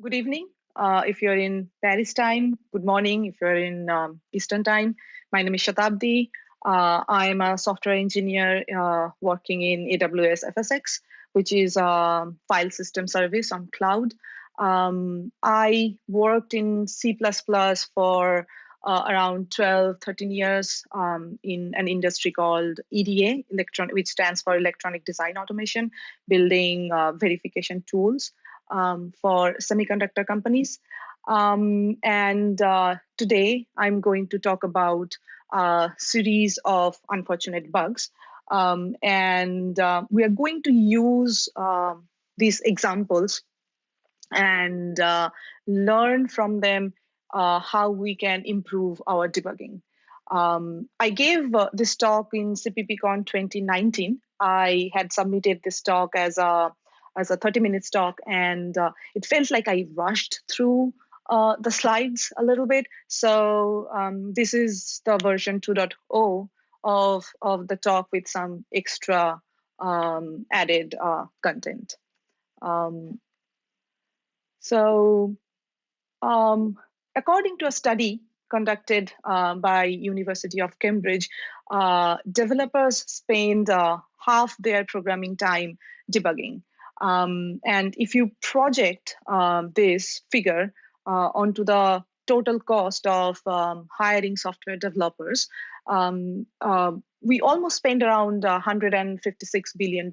Good evening. If you're in Paris time, good morning. If you're in Eastern time, my name is Satabdi. I'm a software engineer working in AWS FSx, which is a file system service on cloud. I worked in C++ for around 12, 13 years in an industry called EDA, which stands for Electronic Design Automation, building verification tools for semiconductor companies. And today I'm going to talk about a series of unfortunate bugs. And we are going to use these examples and learn from them how we can improve our debugging. I gave this talk in CPPCon 2019. I had submitted this talk as a 30-minute talk, and it felt like I rushed through the slides a little bit. So this is the version 2.0 of the talk with some extra added content. So according to a study conducted by University of Cambridge, developers spend half their programming time debugging. And if you project this figure onto the total cost of hiring software developers, we almost spend around $156 billion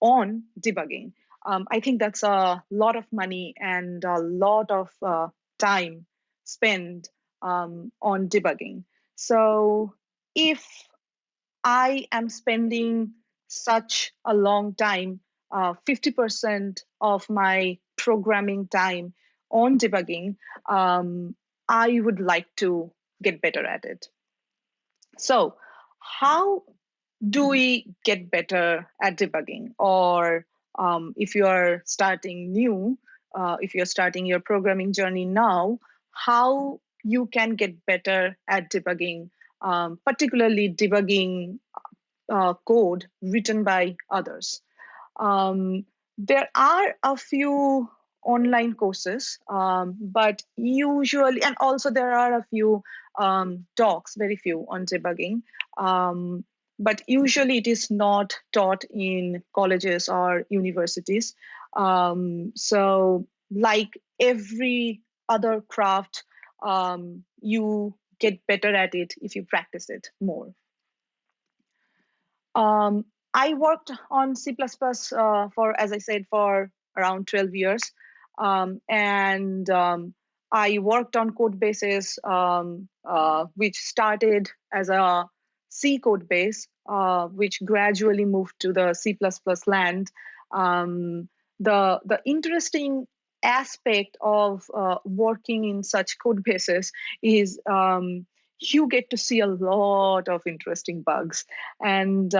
on debugging. I think that's a lot of money and a lot of time spent on debugging. So if I am spending such a long time, 50% of my programming time on debugging, I would like to get better at it. So how do we get better at debugging? Or if you are starting new, if you're starting your programming journey now, how you can get better at debugging, particularly debugging code written by others. There are a few online courses, but usually, and also there are a few talks, very few on debugging. But usually it is not taught in colleges or universities. So like every other craft, you get better at it if you practice it more. I worked on C++ for, as I said, for around 12 years. And I worked on code bases, which started as a C code base, which gradually moved to the C++ land. The interesting aspect of working in such code bases is you get to see a lot of interesting bugs. And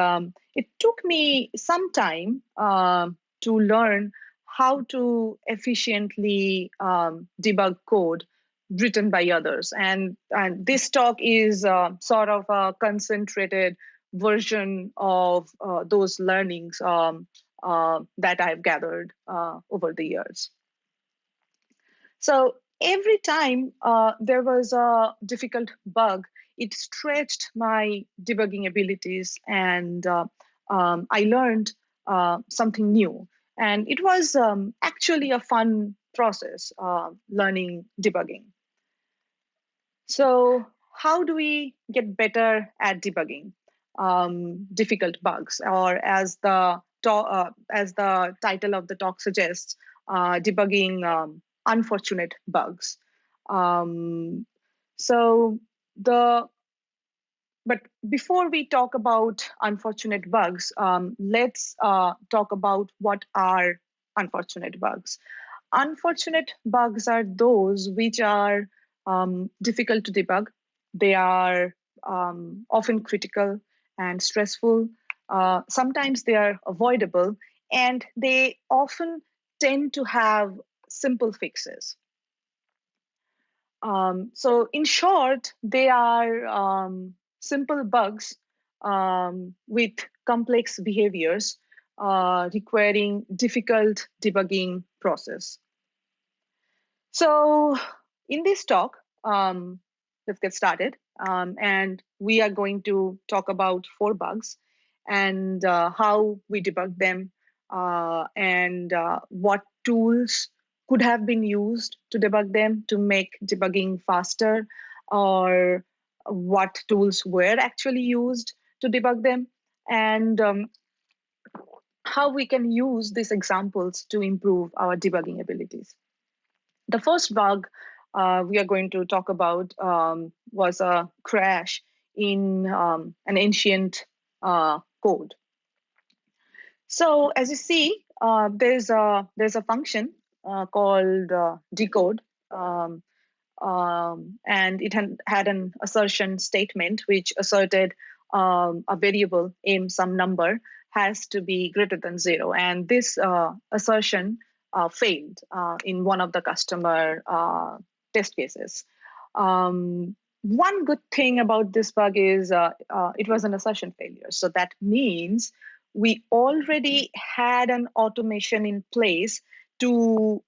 it took me some time to learn how to efficiently debug code written by others. And this talk is sort of a concentrated version of those learnings that I've gathered over the years. So every time there was a difficult bug, it stretched my debugging abilities, and I learned something new. And it was actually a fun process, learning debugging. So how do we get better at debugging difficult bugs, or as the title of the talk suggests, debugging unfortunate bugs. But before we talk about unfortunate bugs, let's talk about what are unfortunate bugs. Unfortunate bugs are those which are difficult to debug. They are often critical and stressful. Sometimes they are avoidable, and they often tend to have simple fixes. So in short, they are simple bugs with complex behaviors requiring difficult debugging process. So in this talk, let's get started. And we are going to talk about 4 bugs and how we debug them and what tools could have been used to debug them to make debugging faster, or what tools were actually used to debug them, and how we can use these examples to improve our debugging abilities. The first bug we are going to talk about was a crash in an ancient code. So as you see, there's a function called decode, and it had an assertion statement which asserted a variable m some number has to be greater than 0, and this assertion failed in one of the customer test cases. One good thing about this bug is it was an assertion failure. So that means we already had an automation in place to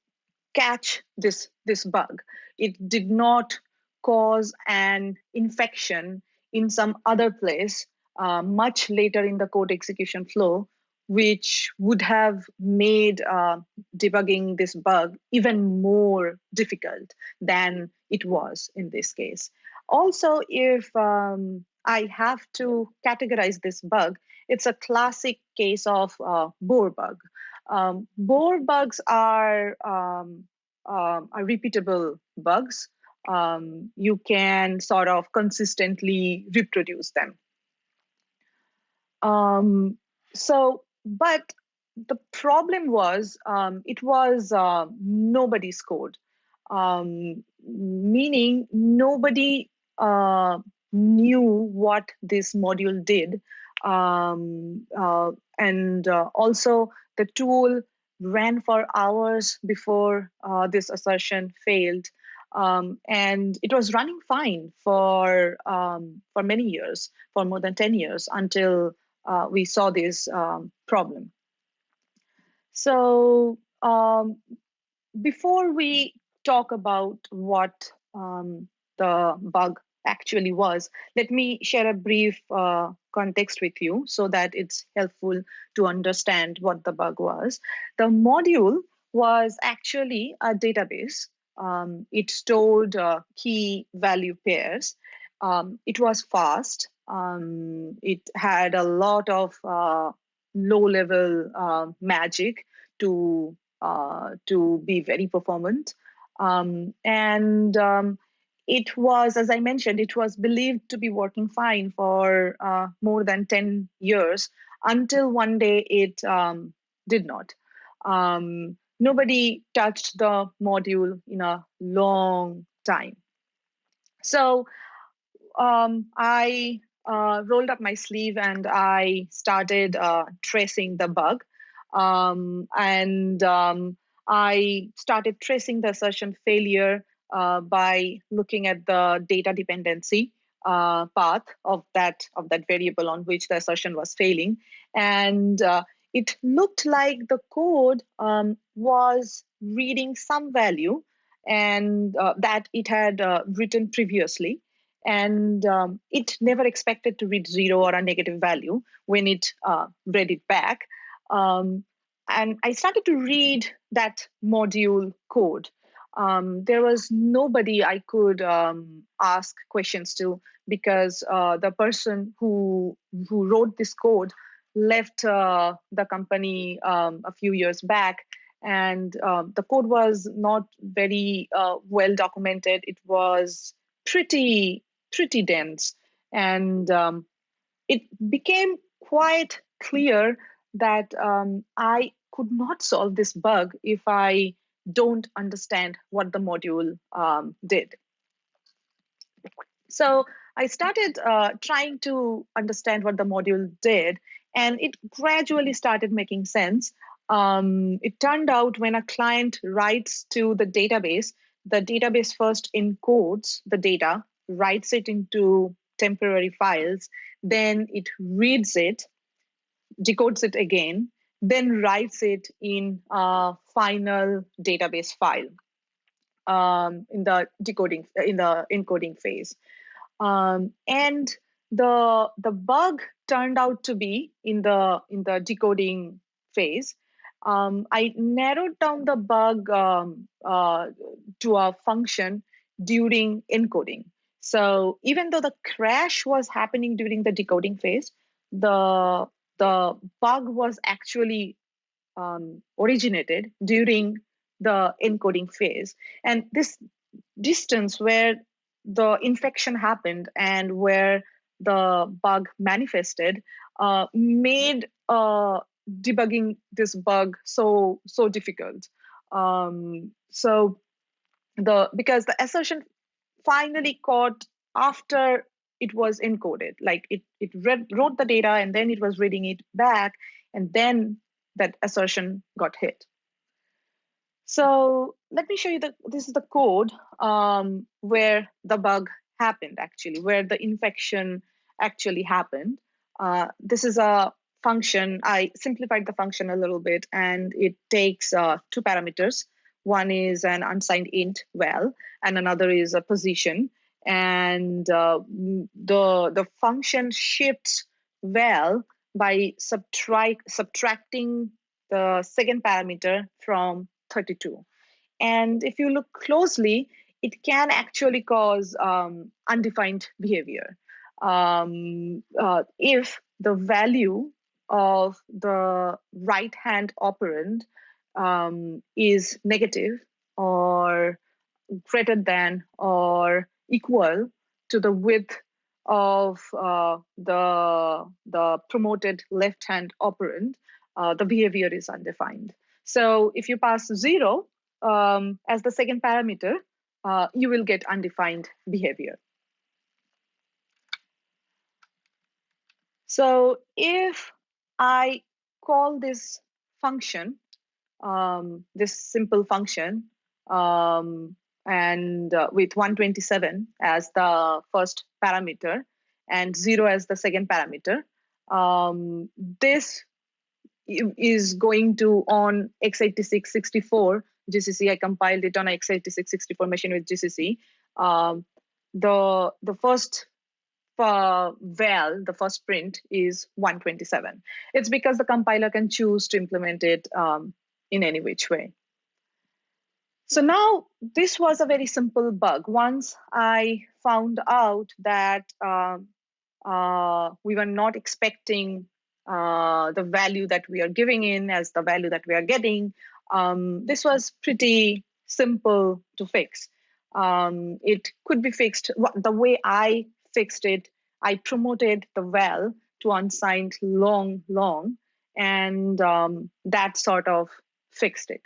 catch this bug. It did not cause an infection in some other place much later in the code execution flow, which would have made debugging this bug even more difficult than it was in this case. Also, if I have to categorize this bug, it's a classic case of Bohr bug. Bohr bugs are repeatable bugs. You can sort of consistently reproduce them. But the problem was it was nobody's code, meaning nobody knew what this module did. And also the tool ran for hours before this assertion failed. And it was running fine for many years, for more than 10 years, until we saw this problem. So before we talk about what the bug actually was, let me share a brief context with you so that it's helpful to understand what the bug was. The module was actually a database. It stored key value pairs. It was fast. It had a lot of low-level magic to be very performant. It was, as I mentioned, it was believed to be working fine for more than 10 years until one day it did not. Nobody touched the module in a long time. So I rolled up my sleeve and I started tracing the bug. I started tracing the assertion failure by looking at the data dependency path of that variable on which the assertion was failing. And it looked like the code was reading some value and that it had written previously. And it never expected to read 0 or a negative value when it read it back. And I started to read that module code. There was nobody I could ask questions to, because the person who wrote this code left the company a few years back, and the code was not very well documented. It was pretty dense, and it became quite clear that I could not solve this bug if I don't understand what the module did. So I started trying to understand what the module did, and it gradually started making sense. It turned out when a client writes to the database first encodes the data, writes it into temporary files, then it reads it, decodes it again, then writes it in a final database file. in the encoding phase. And the bug turned out to be in the decoding phase. I narrowed down the bug to a function during encoding. So even though the crash was happening during the decoding phase, the bug was actually originated during the encoding phase. And this distance where the infection happened and where the bug manifested made debugging this bug so difficult. So because the assertion finally caught after it was encoded, like it wrote the data and then it was reading it back, and then that assertion got hit. So let me show you this is the code where the bug happened, actually, where the infection actually happened. This is a function. I simplified the function a little bit, and it takes two parameters. One is an unsigned int val, and another is a position. And the function shifts val by subtracting the second parameter from 32. And if you look closely, it can actually cause undefined behavior. If the value of the right-hand operand is negative or greater than or equal to the width of the promoted left-hand operand, the behavior is undefined. So if you pass 0 as the second parameter, you will get undefined behavior. So if I call this function, this simple function, and with 127 as the first parameter and 0 as the second parameter, this is going to on x86-64 GCC. I compiled it on x86-64 machine with GCC. The first val, the first print, is 127. It's because the compiler can choose to implement it in any which way. So now this was a very simple bug. Once I found out that we were not expecting the value that we are giving in as the value that we are getting, this was pretty simple to fix. It could be fixed. The way I fixed it, I promoted the val to unsigned long, and that sort of fixed it.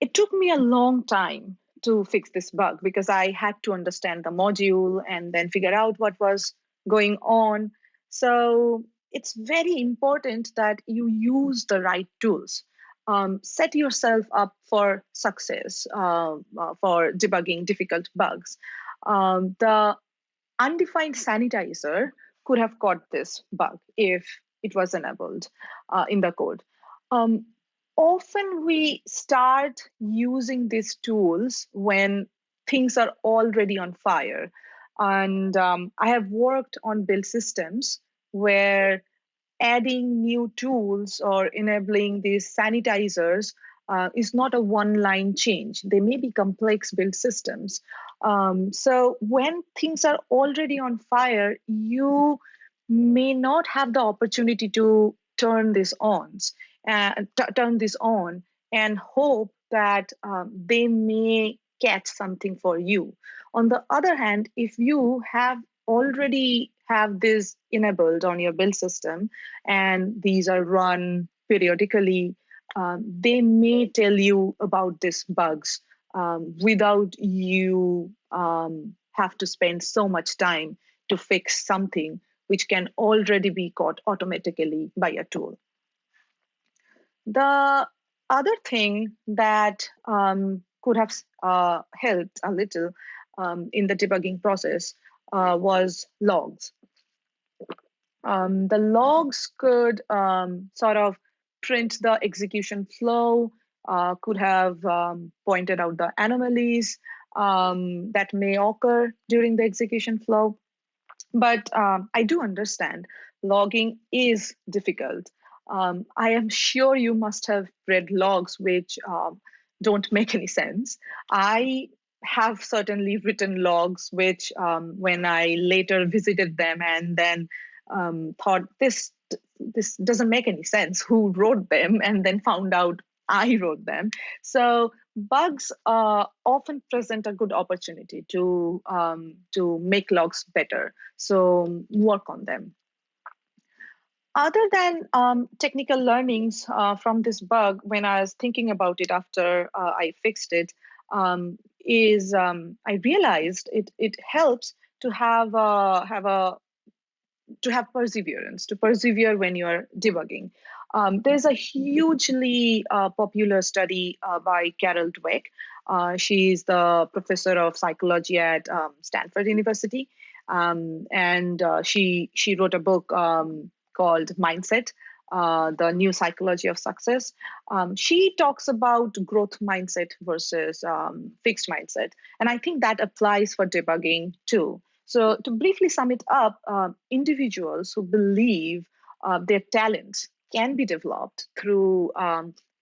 It took me a long time to fix this bug because I had to understand the module and then figure out what was going on. So it's very important that you use the right tools. Set yourself up for success for debugging difficult bugs. The undefined sanitizer could have caught this bug if it was enabled in the code. Often we start using these tools when things are already on fire. And I have worked on build systems where adding new tools or enabling these sanitizers is not a one-line change. They may be complex build systems. So when things are already on fire, you may not have the opportunity to turn this on and hope that they may catch something for you. On the other hand, if you already have this enabled on your build system and these are run periodically, they may tell you about these bugs without you have to spend so much time to fix something which can already be caught automatically by a tool. The other thing that could have helped a little in the debugging process was logs. The logs could sort of print the execution flow could have pointed out the anomalies that may occur during the execution flow. But I do understand logging is difficult. I am sure you must have read logs which don't make any sense. I have certainly written logs which, when I later visited them and then thought this doesn't make any sense. Who wrote them? And then found out I wrote them. So bugs often present a good opportunity to make logs better. So work on them. Other than technical learnings from this bug, when I was thinking about it after I fixed it, I realized it helps to have perseverance, to persevere when you're debugging. There's a hugely popular study by Carol Dweck. She's the professor of psychology at Stanford University, and she wrote a book called Mindset, the New Psychology of Success. She talks about growth mindset versus fixed mindset, and I think that applies for debugging too. So to briefly sum it up, individuals who believe their talents can be developed through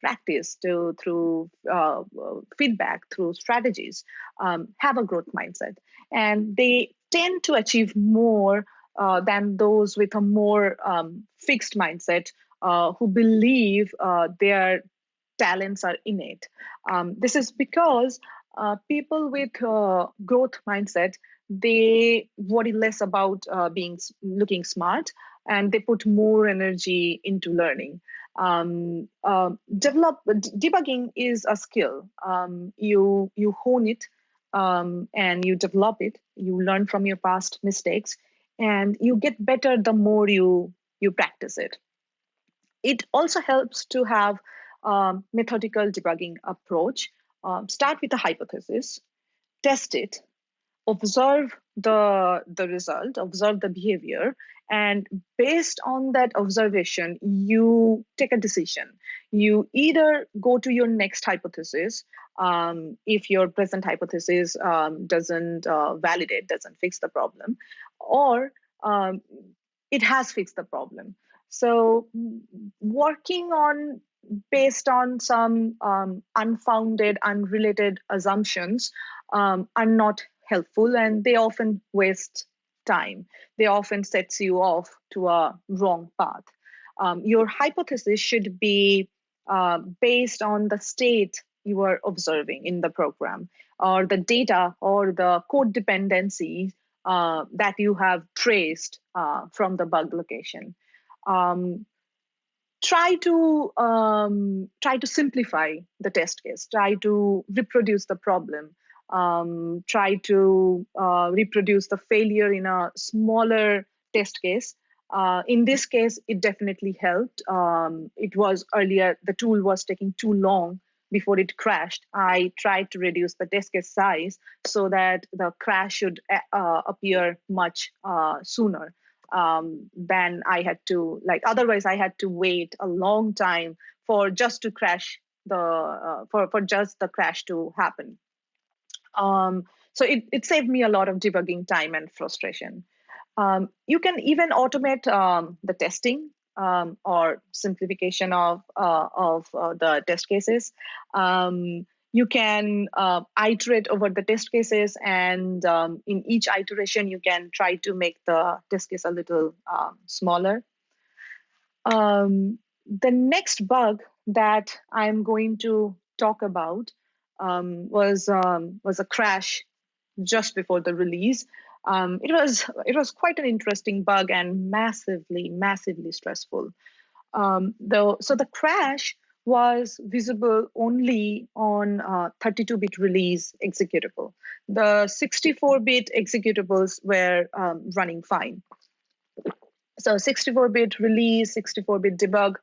practice, through feedback, through strategies, have a growth mindset. And they tend to achieve more than those with a more fixed mindset who believe their talents are innate. This is because people with growth mindset, they worry less about looking smart, and they put more energy into learning. Debugging is a skill. You hone it, and you develop it. You learn from your past mistakes, and you get better the more you practice it. It also helps to have methodical debugging approach. Start with a hypothesis, test it, observe the result, observe the behavior, and based on that observation, you take a decision. You either go to your next hypothesis, if your present hypothesis doesn't validate, doesn't fix the problem, or it has fixed the problem. So working on based on some unfounded, unrelated assumptions are not helpful, and they often waste time. They often sets you off to a wrong path. Your hypothesis should be based on the state you are observing in the program, or the data or the code dependencies that you have traced from the bug location. Try to simplify the test case. Try to reproduce the problem. Try to reproduce the failure in a smaller test case. In this case, it definitely helped. It was earlier, the tool was taking too long before it crashed. I tried to reduce the test case size so that the crash should appear much sooner than I had to, otherwise I had to wait a long time for just to crash for just the crash to happen. So it saved me a lot of debugging time and frustration. You can even automate the testing or simplification of the test cases. You can iterate over the test cases, and in each iteration, you can try to make the test case a little smaller. The next bug that I'm going to talk about was a crash just before the release. It was quite an interesting bug and massively stressful. So the crash was visible only on 32-bit release executable. The 64-bit executables were running fine. So 64-bit release, 64-bit debug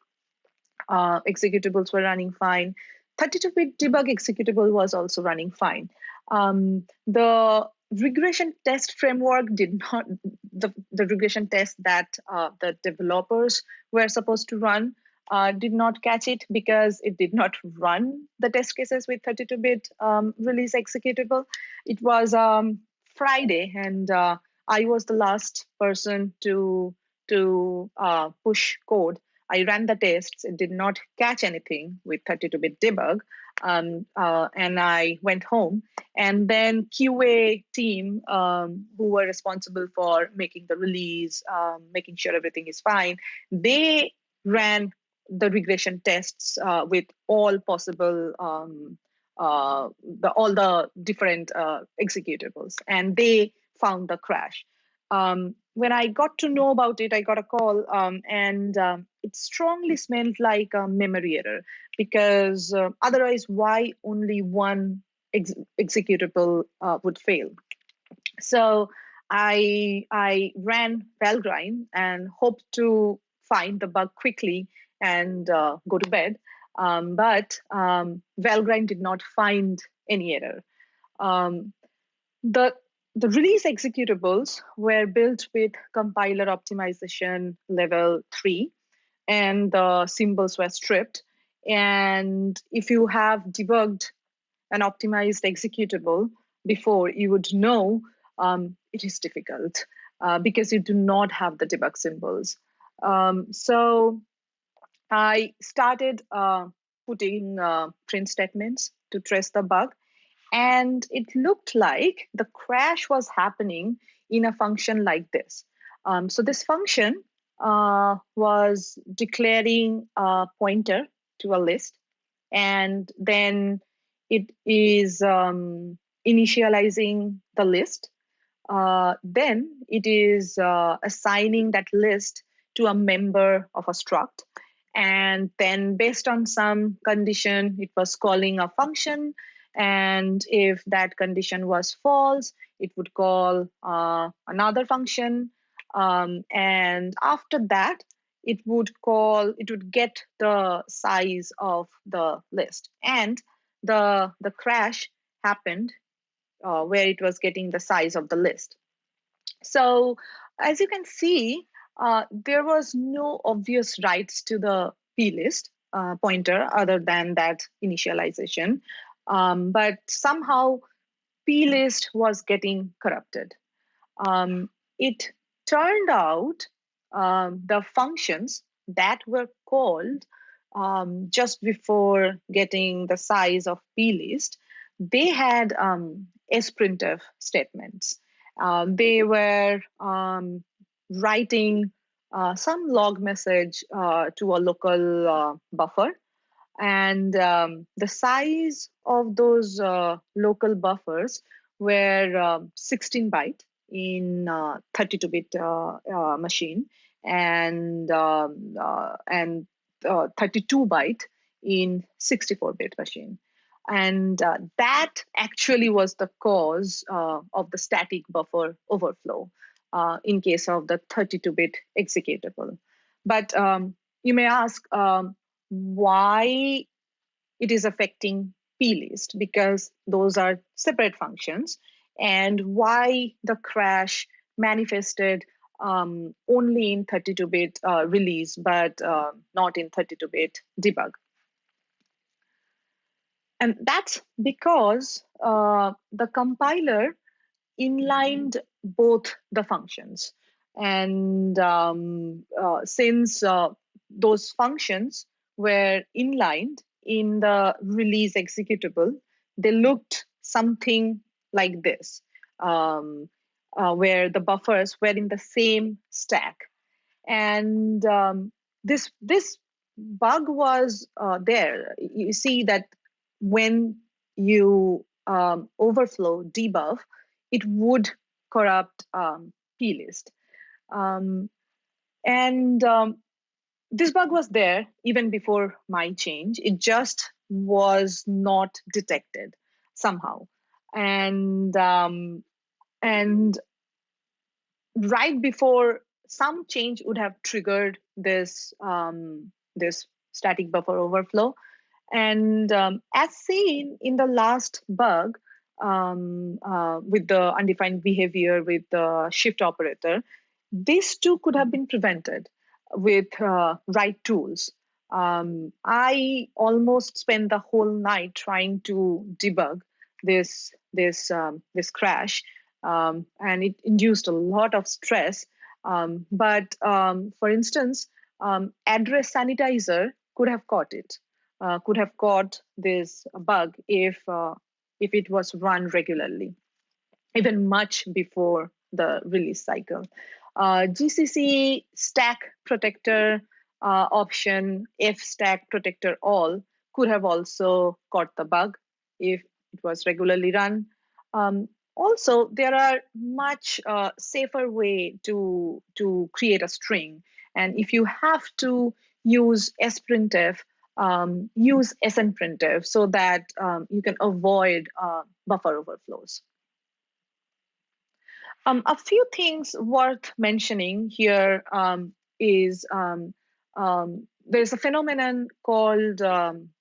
executables were running fine. 32-bit debug executable was also running fine. The regression test framework did not, the regression test that the developers were supposed to run did not catch it because it did not run the test cases with 32-bit release executable. It was Friday, and I was the last person to push code. I ran the tests. It did not catch anything with 32-bit debug, and I went home. And then QA team, who were responsible for making the release, making sure everything is fine, they ran the regression tests with all possible all the different executables, and they found the crash. When I got to know about it, I got a call, and it strongly smelled like a memory error, because otherwise, why only one executable would fail? So I ran Valgrind and hoped to find the bug quickly and go to bed. But Valgrind did not find any error. Um, the the release executables were built with compiler optimization level 3, and the symbols were stripped. And if you have debugged an optimized executable before, you would know it is difficult because you do not have the debug symbols. So I started putting print statements to trace the bug, and it looked like the crash was happening in a function like this. So this function was declaring a pointer to a list, and then it is initializing the list. Then it is assigning that list to a member of a struct. And then based on some condition, it was calling a function. And if that condition was false, it would call another function. And after that, it would get the size of the list. And the crash happened where it was getting the size of the list. So as you can see, there was no obvious writes to the plist pointer other than that initialization. But somehow plist was getting corrupted. It turned out the functions that were called just before getting the size of plist, they had sprintf statements. They were writing some log message to a local buffer, and the size of those local buffers were 16 byte in 32-bit machine, and 32 byte in 64-bit machine. And that actually was the cause of the static buffer overflow in case of the 32-bit executable. But you may ask why it is affecting plist, because those are separate functions, and why the crash manifested only in 32-bit release, but not in 32-bit debug. And that's because the compiler inlined both the functions. And since those functions were inlined in the release executable, they looked something like this, where the buffers were in the same stack. And this bug was there. You see that when you overflow debuff, it would corrupt plist. And this bug was there even before my change. It just was not detected somehow. And right before some change would have triggered this this static buffer overflow. And as seen in the last bug with the undefined behavior with the shift operator, these two could have been prevented with right tools. I almost spent the whole night trying to debug this crash, and it induced a lot of stress. But for instance, address sanitizer could have caught it, could have caught this bug if it was run regularly, even much before the release cycle. GCC stack protector option, F stack protector all could have also caught the bug if it was regularly run. Also, there are much safer way to create a string. And if you have to use sprintf, use snprintf so that you can avoid buffer overflows. A few things worth mentioning here is there's a phenomenon called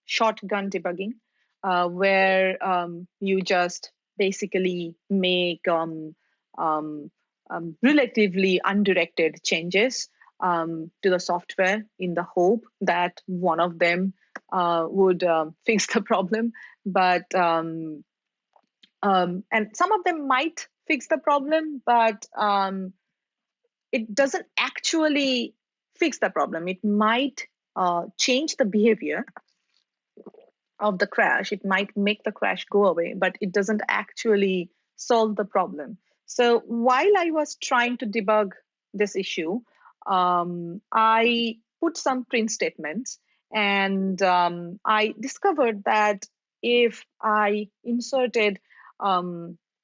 shotgun debugging, where you just basically make relatively undirected changes to the software in the hope that one of them would fix the problem. But and some of them might fix the problem, but it doesn't actually fix the problem. It might change the behavior of the crash. It might make the crash go away, but it doesn't actually solve the problem. So while I was trying to debug this issue, I put some print statements, and I discovered that if I inserted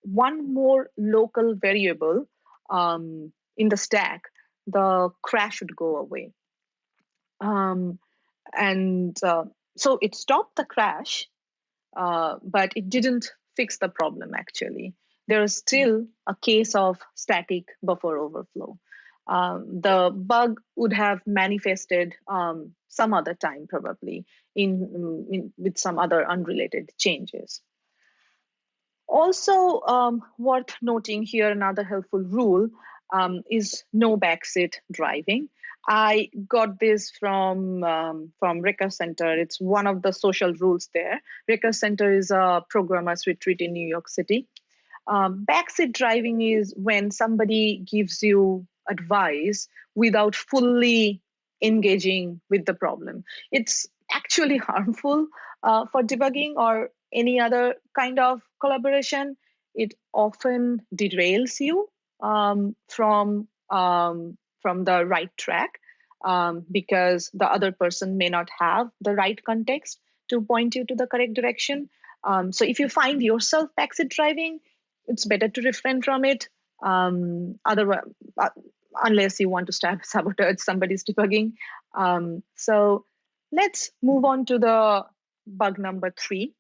one more local variable in the stack, the crash would go away. And so it stopped the crash, but it didn't fix the problem actually. There is still a case of static buffer overflow. The bug would have manifested some other time, probably with some other unrelated changes. Also, worth noting here, another helpful rule is no backseat driving. I got this from Recurse Center. It's one of the social rules there. Recurse Center is a programmer's retreat in New York City. Backseat driving is when somebody gives you advice without fully engaging with the problem. It's actually harmful for debugging or any other kind of collaboration. It often derails you from the right track, because the other person may not have the right context to point you to the correct direction. So if you find yourself backseat driving, it's better to refrain from it. Otherwise, unless you want to sabotage somebody's debugging. So let's move on to the bug number 3.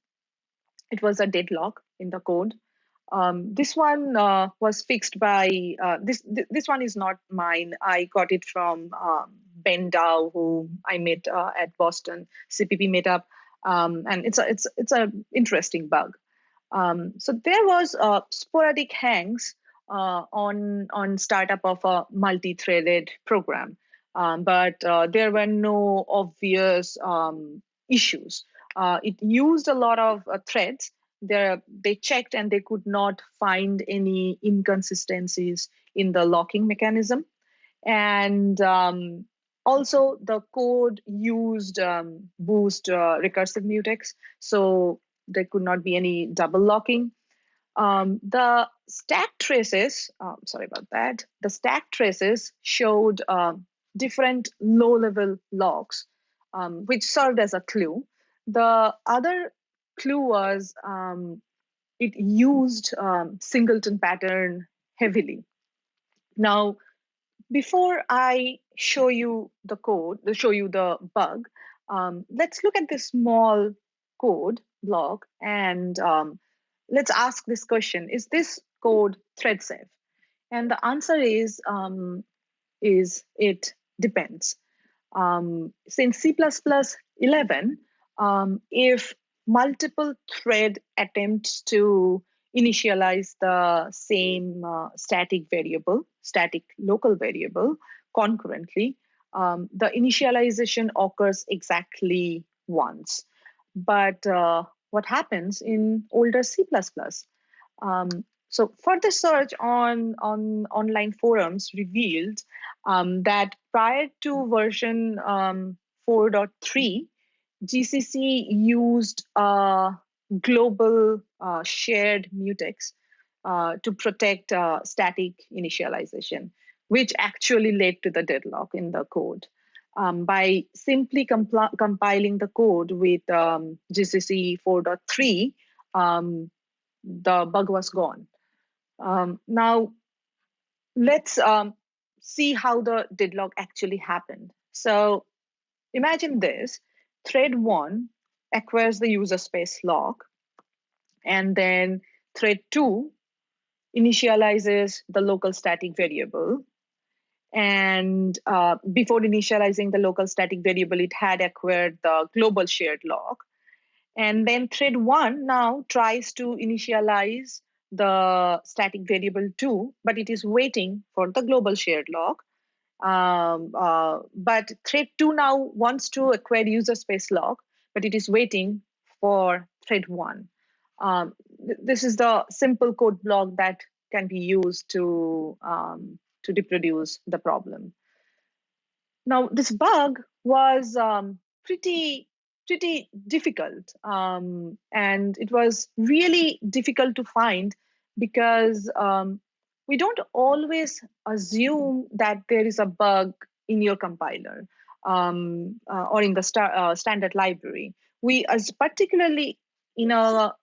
It was a deadlock in the code. This one was fixed by this one is not mine. I got it from Ben Dow, who I met at Boston CPP meetup, and it's a interesting bug. So there was sporadic hangs on startup of a multi-threaded program, but there were no obvious issues. It used a lot of threads. They checked and they could not find any inconsistencies in the locking mechanism. And also the code used boost recursive mutex, so there could not be any double locking. The stack traces, sorry about that, the stack traces showed different low-level locks, which served as a clue. The other clue was it used singleton pattern heavily. Now, before I show you the code, show you the bug, let's look at this small code block and let's ask this question: is this code thread safe? And the answer is it depends. Since C++11, if multiple thread attempts to initialize the same static local variable concurrently, the initialization occurs exactly once. But what happens in older C++? So further search on online forums revealed that prior to version 4.3, GCC used a global shared mutex to protect static initialization, which actually led to the deadlock in the code. By simply compiling the code with GCC 4.3, the bug was gone. Now, let's see how the deadlock actually happened. So imagine this. Thread 1 acquires the user space lock, and then thread 2 initializes the local static variable. And before initializing the local static variable, it had acquired the global shared lock. And then thread 1 now tries to initialize the static variable 2, but it is waiting for the global shared lock. But thread 2 now wants to acquire user space lock, but it is waiting for thread 1. This is the simple code block that can be used to reproduce the problem. Now, this bug was pretty difficult, and it was really difficult to find because we don't always assume that there is a bug in your compiler or in the standard library. We, as particularly in a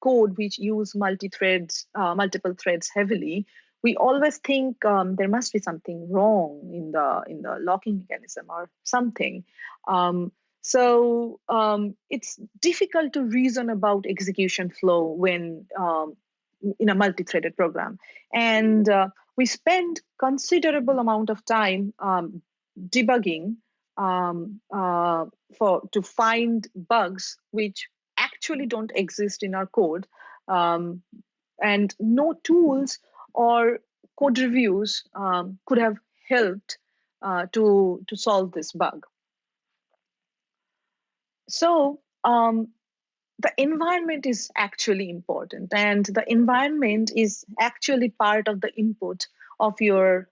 code which use multiple threads heavily, we always think there must be something wrong in the locking mechanism or something. So it's difficult to reason about execution flow when in a multi-threaded program, and we spend considerable amount of time debugging to find bugs which actually don't exist in our code, and no tools or code reviews could have helped to solve this bug. So the environment is actually important, and the environment is actually part of the input of your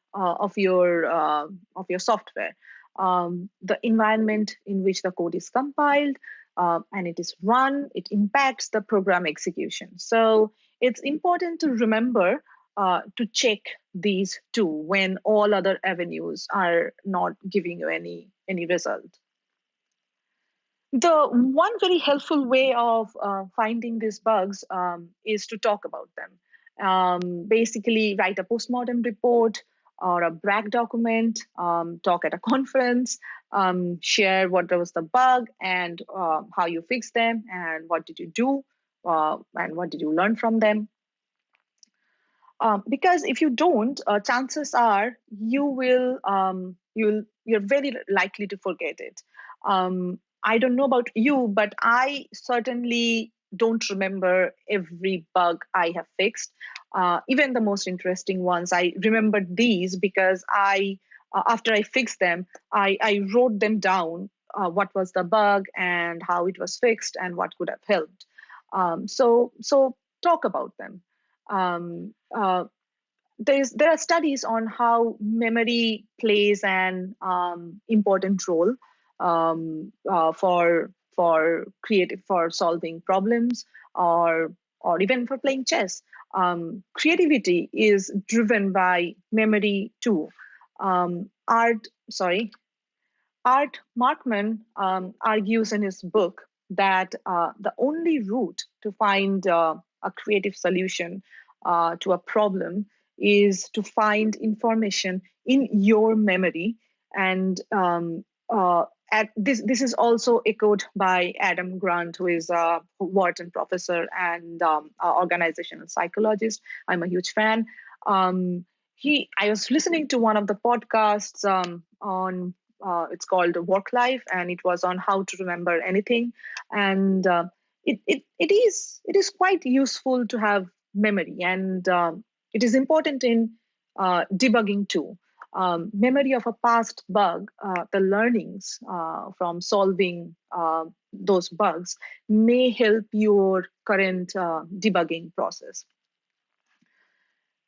software. The environment in which the code is compiled and it is run, it impacts the program execution. So it's important to remember to check these two when all other avenues are not giving you any result. The one very helpful way of finding these bugs is to talk about them. Basically, write a post-mortem report or a brag document, talk at a conference, share what was the bug and how you fixed them and what did you do and what did you learn from them. Because if you don't, chances are you're very likely to forget it. I don't know about you, but I certainly don't remember every bug I have fixed. Even the most interesting ones, I remembered these because after I fixed them, I wrote them down, what was the bug and how it was fixed and what could have helped. So talk about them. There are studies on how memory plays an important role for solving problems or even for playing chess. Creativity is driven by memory too. Art Markman argues in his book that the only route to find a creative solution to a problem is to find information in your memory. And this is also echoed by Adam Grant, who is a Wharton professor and organizational psychologist. I'm a huge fan. I was listening to one of the podcasts on it's called Work Life, and it was on how to remember anything. And it is quite useful to have memory, and it is important in debugging too. memory of a past bug, the learnings from solving those bugs may help your current debugging process.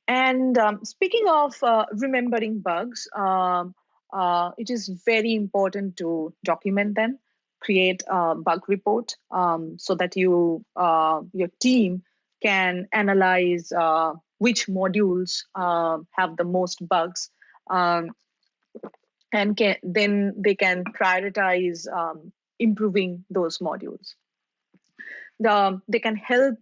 And speaking of remembering bugs, it is very important to document them, create a bug report so that your team can analyze which modules have the most bugs, um, and then they can prioritize improving those modules. They can help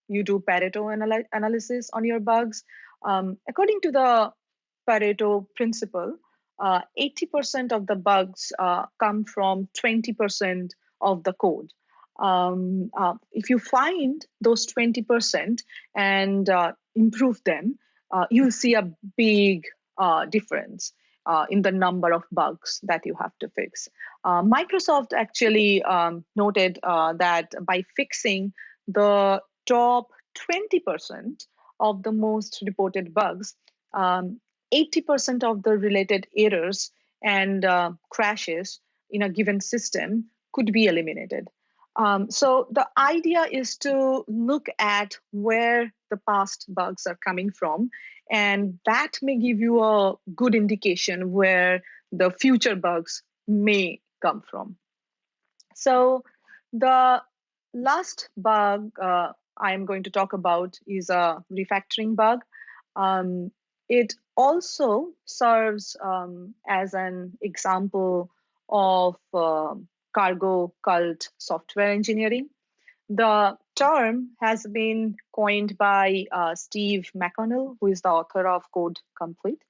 you do Pareto analysis on your bugs. According to the Pareto Principle, 80% of the bugs come from 20% of the code. If you find those 20% and improve them, you'll see a big difference in the number of bugs that you have to fix. Microsoft actually noted that by fixing the top 20% of the most reported bugs, 80% of the related errors and crashes in a given system could be eliminated. So the idea is to look at where the past bugs are coming from, and that may give you a good indication where the future bugs may come from. So the last bug I'm going to talk about is a refactoring bug. It also serves as an example of cargo cult software engineering. The term has been coined by Steve McConnell, who is the author of Code Complete.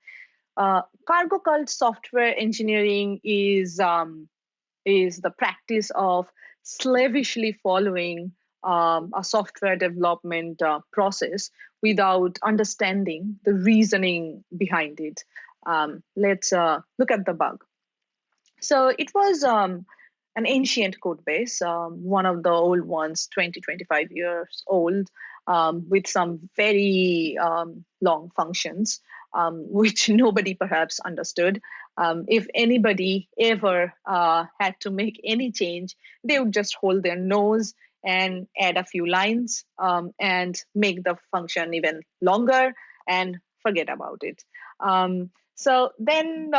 Cargo cult software engineering is the practice of slavishly following a software development process without understanding the reasoning behind it. Let's look at the bug. So it was an ancient code base, one of the old ones, 20, 25 years old, with some very long functions, which nobody perhaps understood. If anybody ever had to make any change, they would just hold their nose and add a few lines and make the function even longer and forget about it. So then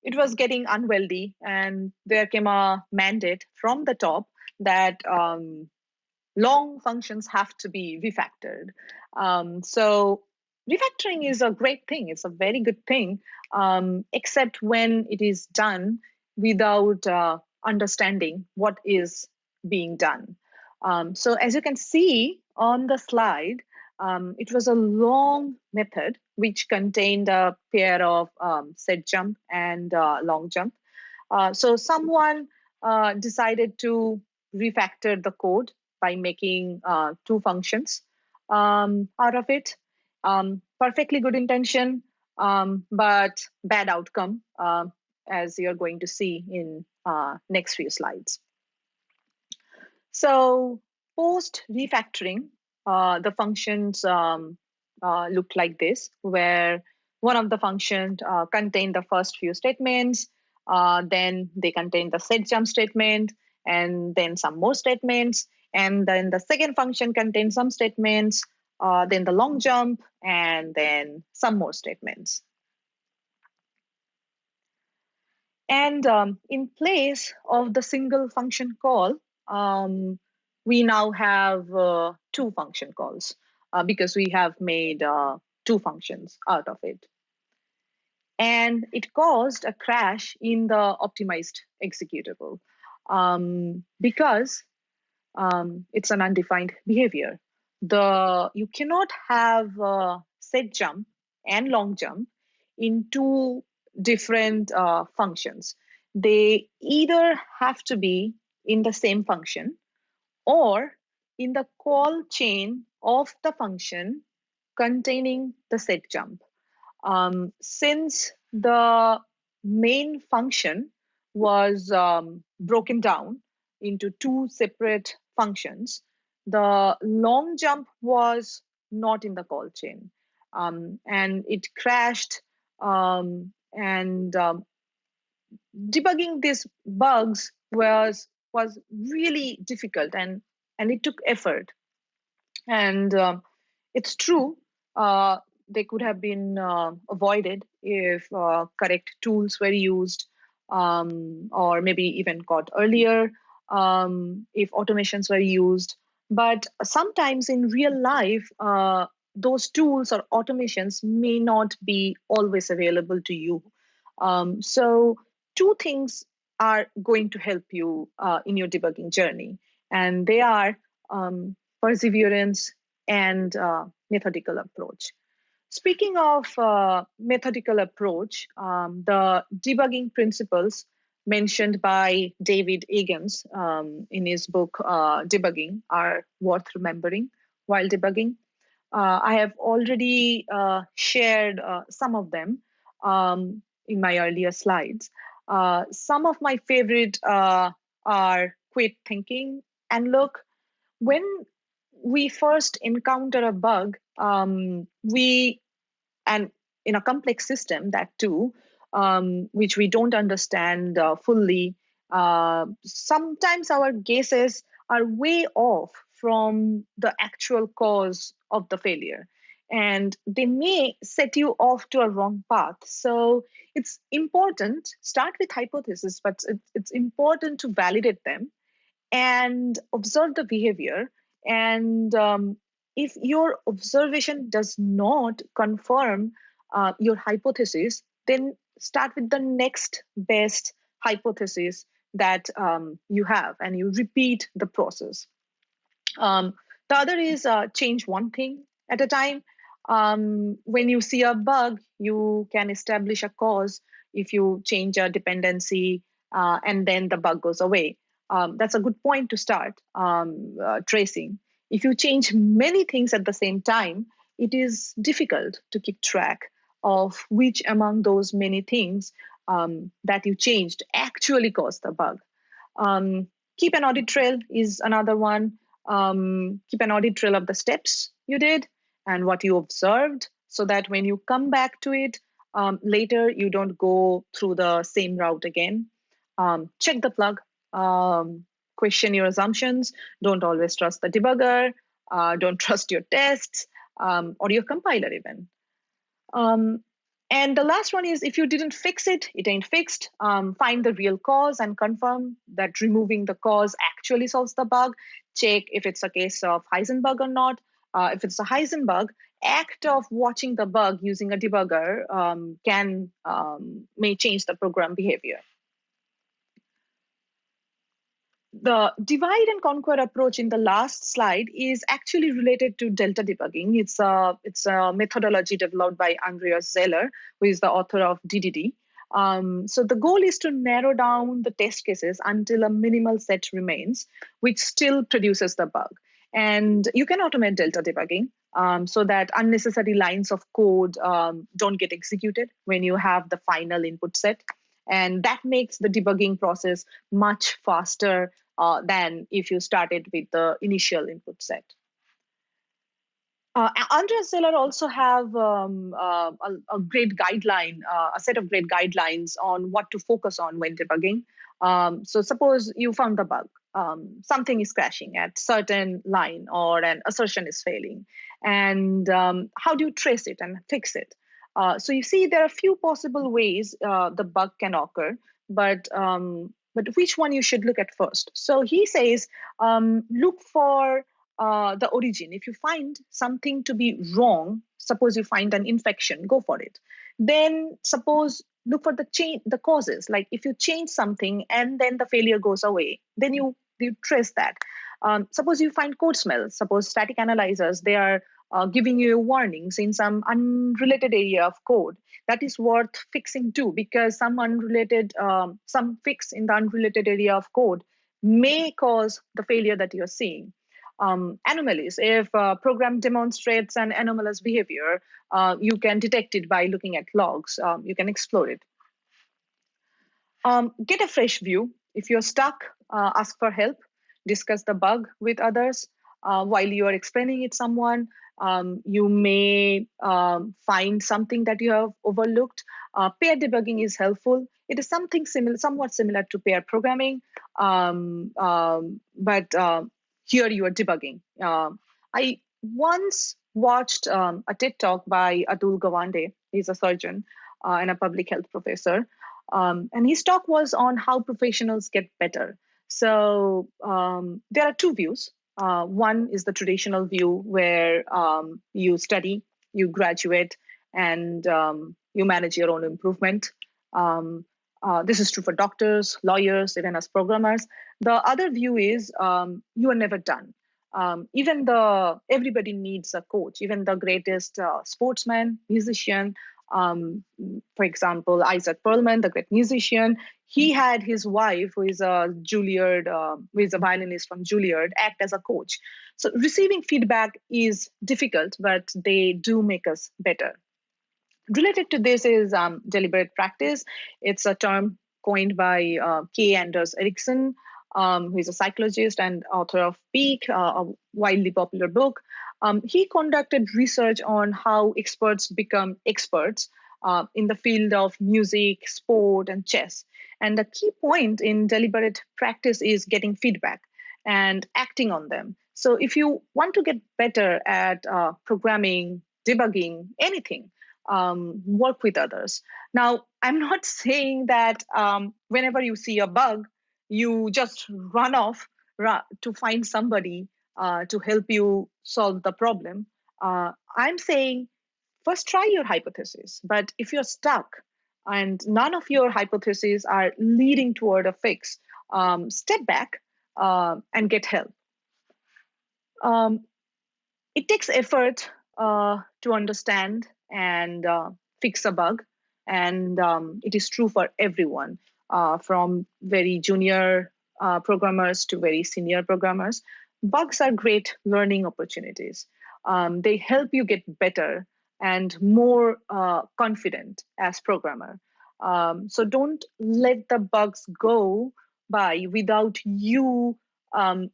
it was getting unwieldy, and there came a mandate from the top that long functions have to be refactored. So refactoring is a great thing. It's a very good thing, except when it is done without understanding what is being done. So as you can see on the slide, it was a long method which contained a pair of set jump and long jump. So someone decided to refactor the code by making two functions out of it. Perfectly good intention, but bad outcome, as you're going to see in next few slides. So post refactoring, the functions looked like this, where one of the functions contained the first few statements, then they contain the set jump statement, and then some more statements, and then the second function contains some statements, then the long jump, and then some more statements. And in place of the single function call, we now have two function calls because we have made two functions out of it. And it caused a crash in the optimized executable because it's an undefined behavior. You cannot have set jump and long jump in two different functions. They either have to be in the same function or in the call chain of the function containing the set jump. Since the main function was broken down into two separate functions, the long jump was not in the call chain, and it crashed And debugging these bugs was really difficult, and it took effort. And it's true, uh, they could have been avoided if correct tools were used, or maybe even caught earlier, if automations were used. But sometimes in real life, those tools or automations may not be always available to you. So, two things are going to help you in your debugging journey, and they are perseverance and methodical approach. Speaking of methodical approach, the debugging principles mentioned by David Eggins in his book Debugging are worth remembering while debugging. I have already shared some of them in my earlier slides. Some of my favorite are quit thinking and look. When we first encounter a bug, we and in a complex system that too, which we don't understand fully, sometimes our guesses are way off from the actual cause of the failure, and they may set you off to a wrong path. So it's important, start with hypothesis, but it's important to validate them and observe the behavior. And if your observation does not confirm your hypothesis, then start with the next best hypothesis that you have, and you repeat the process. um, the other is change one thing at a time. When you see a bug, you can establish a cause if you change a dependency, and then the bug goes away. That's a good point to start tracing. If you change many things at the same time, it is difficult to keep track of which among those many things that you changed actually caused the bug. Um, Keep an audit trail is another one. Keep an audit trail of the steps you did and what you observed, so that when you come back to it later, you don't go through the same route again. Check the plug. Question your assumptions. Don't always trust the debugger. Don't trust your tests, or your compiler even. Um, and the last one is, if you didn't fix it, it ain't fixed. Find the real cause and confirm that removing the cause actually solves the bug. Check if it's a case of Heisenberg or not. If it's a Heisenberg, act of watching the bug using a debugger may change the program behavior. The divide and conquer approach in the last slide is actually related to delta debugging. It's a methodology developed by Andreas Zeller, who is the author of DDD. So the goal is to narrow down the test cases until a minimal set remains, which still produces the bug. And you can automate delta debugging so that unnecessary lines of code don't get executed when you have the final input set. And that makes the debugging process much faster than if you started with the initial input set. Andreas Zeller also have a great guideline, a set of great guidelines on what to focus on when debugging. So suppose you found the bug, something is crashing at certain line, or an assertion is failing, and how do you trace it and fix it? So you see, there are a few possible ways the bug can occur, but which one you should look at first? So he says, look for the origin. If you find something to be wrong, suppose you find an infection, go for it. Then suppose look for the causes. Like if you change something and then the failure goes away, then you trace that. Suppose you find code smell. Suppose static analyzers, they are giving you warnings in some unrelated area of code. That is worth fixing too, because some fix in the unrelated area of code may cause the failure that you're seeing. Anomalies. If a program demonstrates an anomalous behavior, you can detect it by looking at logs. You can explore it. Get a fresh view. If you're stuck, ask for help. Discuss the bug with others while you are explaining it to someone. You may find something that you have overlooked. Pair debugging is helpful. It is something similar, somewhat similar to pair programming, but here you are debugging. I once watched a TED talk by Atul Gawande. He's a surgeon and a public health professor. And his talk was on how professionals get better. So there are two views. One is the traditional view where you study, you graduate, and you manage your own improvement. This is true for doctors, lawyers, even as programmers. The other view is you are never done. Even everybody needs a coach. Even the greatest sportsman, musician, for example, Isaac Perlman, the great musician, he had his wife, who is a Juilliard, who is a violinist from Juilliard, act as a coach. So receiving feedback is difficult, but they do make us better. Related to this is deliberate practice. It's a term coined by K. Anders Ericsson, who is a psychologist and author of Peak, a widely popular book. He conducted research on how experts become experts in the field of music, sport, and chess. And the key point in deliberate practice is getting feedback and acting on them. So if you want to get better at programming, debugging, anything, work with others. Now, I'm not saying that whenever you see a bug, you just run off to find somebody to help you solve the problem. I'm saying first try your hypothesis. But if you're stuck and none of your hypotheses are leading toward a fix, step back and get help. It takes effort to understand and fix a bug, and it is true for everyone, from very junior programmers to very senior programmers. Bugs are great learning opportunities. They help you get better and more confident as programmer. So don't let the bugs go by without you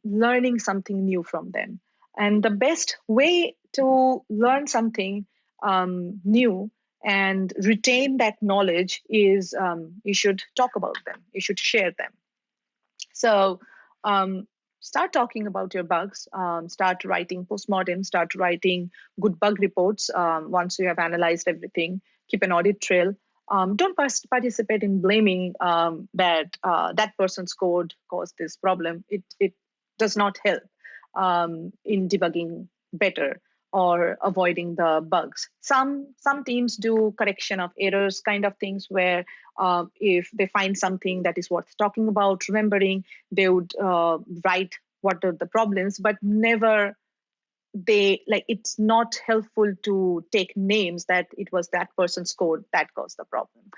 learning something new from them. And the best way to learn something new and retain that knowledge is you should talk about them, you should share them. So start talking about your bugs, start writing post-mortem, start writing good bug reports once you have analyzed everything, keep an audit trail. Don't participate in blaming that that person's code caused this problem. It does not help in debugging better or avoiding the bugs. Some teams do correction of errors kind of things where if they find something that is worth talking about, remembering, they would write what are the problems, but never it's not helpful to take names that it was that person's code that caused the problem.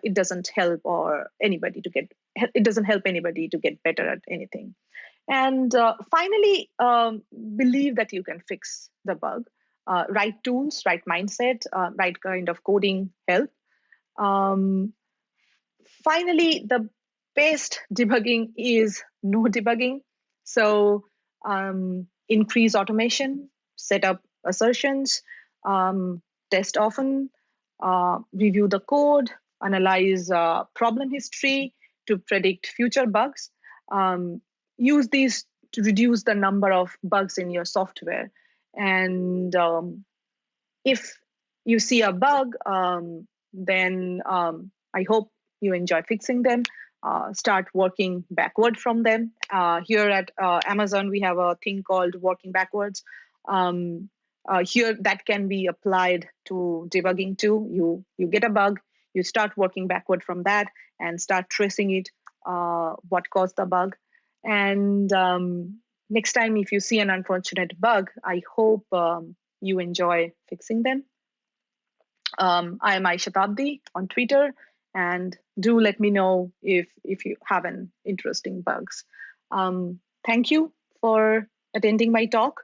It doesn't help it doesn't help anybody to get better at anything. And finally, believe that you can fix the bug. Right tools, right mindset, right kind of coding help. Finally, the best debugging is no debugging. So increase automation, set up assertions, test often, review the code, analyze problem history to predict future bugs. Use these to reduce the number of bugs in your software. And if you see a bug, then I hope you enjoy fixing them. Start working backward from them. Here at Amazon, we have a thing called working backwards. Here, that can be applied to debugging too. You get a bug, you start working backward from that, and start tracing it, what caused the bug. And next time, if you see an unfortunate bug, I hope you enjoy fixing them. I am Satabdi on Twitter, and do let me know if you have an interesting bugs. Thank you for attending my talk.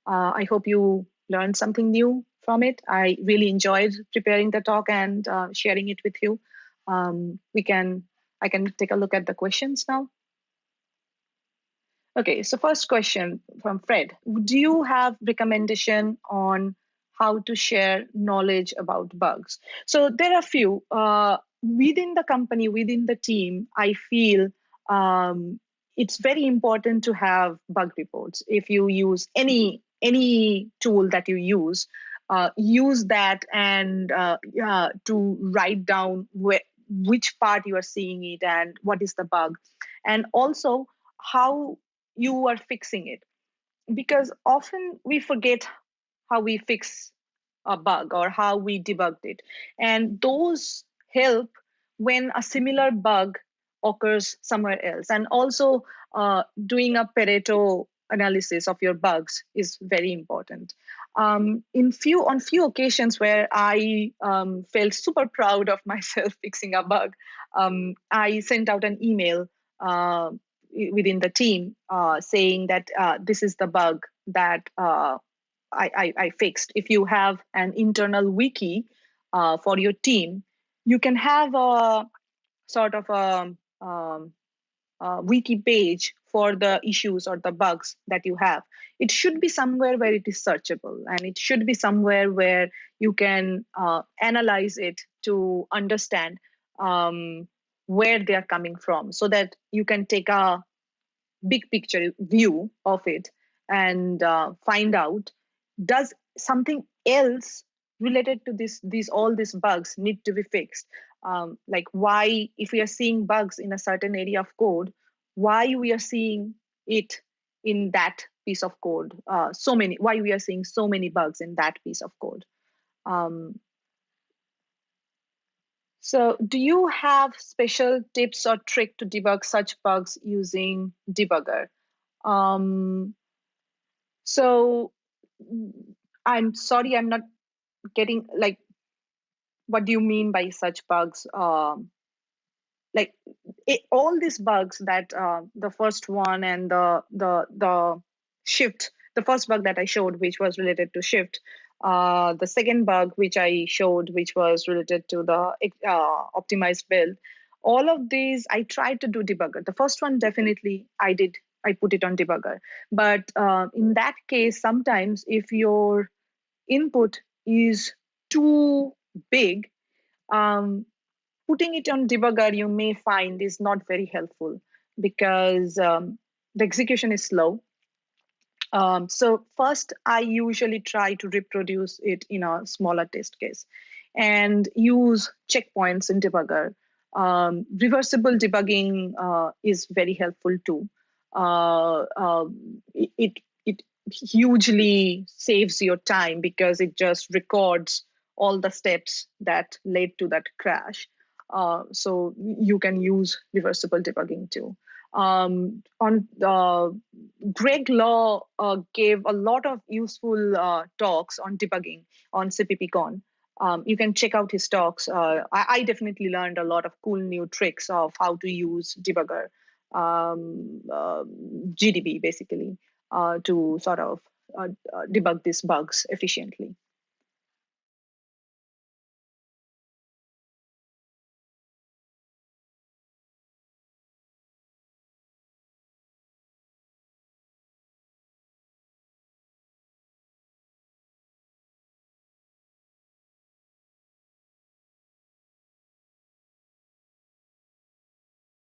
I hope you learned something new from it. I really enjoyed preparing the talk and sharing it with you. I can take a look at the questions now. Okay, so first question from Fred. Do you have recommendation on how to share knowledge about bugs? So there are a few. Within the company, within the team, I feel it's very important to have bug reports. If you use any tool that you use that and to write down which part you are seeing it and what is the bug, and also how you are fixing it, because often we forget how we fix a bug or how we debugged it, and those help when a similar bug occurs somewhere else. And also doing a Pareto analysis of your bugs is very important. On few occasions where I felt super proud of myself fixing a bug, I sent out an email within the team saying that this is the bug that I fixed. If you have an internal wiki for your team, you can have a sort of a wiki page for the issues or the bugs that you have. It should be somewhere where it is searchable, and it should be somewhere where you can analyze it to understand where they are coming from, so that you can take a big picture view of it and find out, does something else related to these all these bugs need to be fixed. Like, why, if we are seeing bugs in a certain area of code, why we are seeing it in that piece of code, why we are seeing so many bugs in that piece of code. um, so do you have special tips or trick to debug such bugs using debugger? um, So I'm sorry, I'm not getting, like, what do you mean by such bugs? Like all these bugs that the first one and the shift, the first bug that I showed, which was related to shift, the second bug which I showed, which was related to the optimized build, all of these I tried to do debugger. The first one definitely I put it on debugger, but in that case, sometimes if your input is too big, um, putting it on debugger, you may find, is not very helpful, because the execution is slow. So first, I usually try to reproduce it in a smaller test case and use checkpoints in debugger. Reversible debugging is very helpful too. It hugely saves your time because it just records all the steps that led to that crash. So you can use reversible debugging too. On Greg Law gave a lot of useful talks on debugging on CPPCon. You can check out his talks. I definitely learned a lot of cool new tricks of how to use debugger, GDB basically, to sort of debug these bugs efficiently.